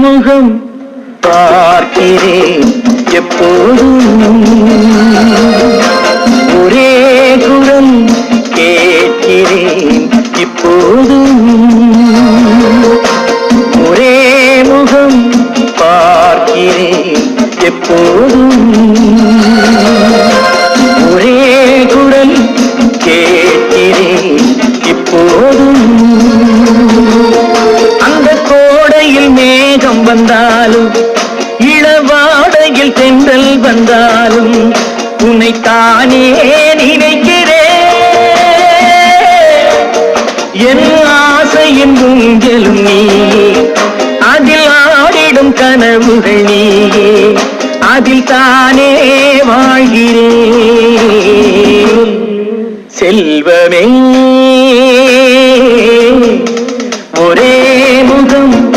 முகம் பார்க்கிறேன் எப்போதும், ஒரே குரல் கேட்கிறேன் இப்போதும், ஒரே முகம் பார்க்கிறேன் எப்போதும், ஒரே குரல் கேட்கிறேன் இப்போதும். அந்த கோடையில் மேகம் வந்தாலும் இளவாடையில் தென்றல் வந்தாலும் உன்னைத்தானே நினைக்கிறேன். என் ஆசையின் ஊஞ்சலும் நீயே, அதில் ஆடிடும் கனவுகள் நீயே, அதில் தானே வாழ்கிறேன். செல்வமே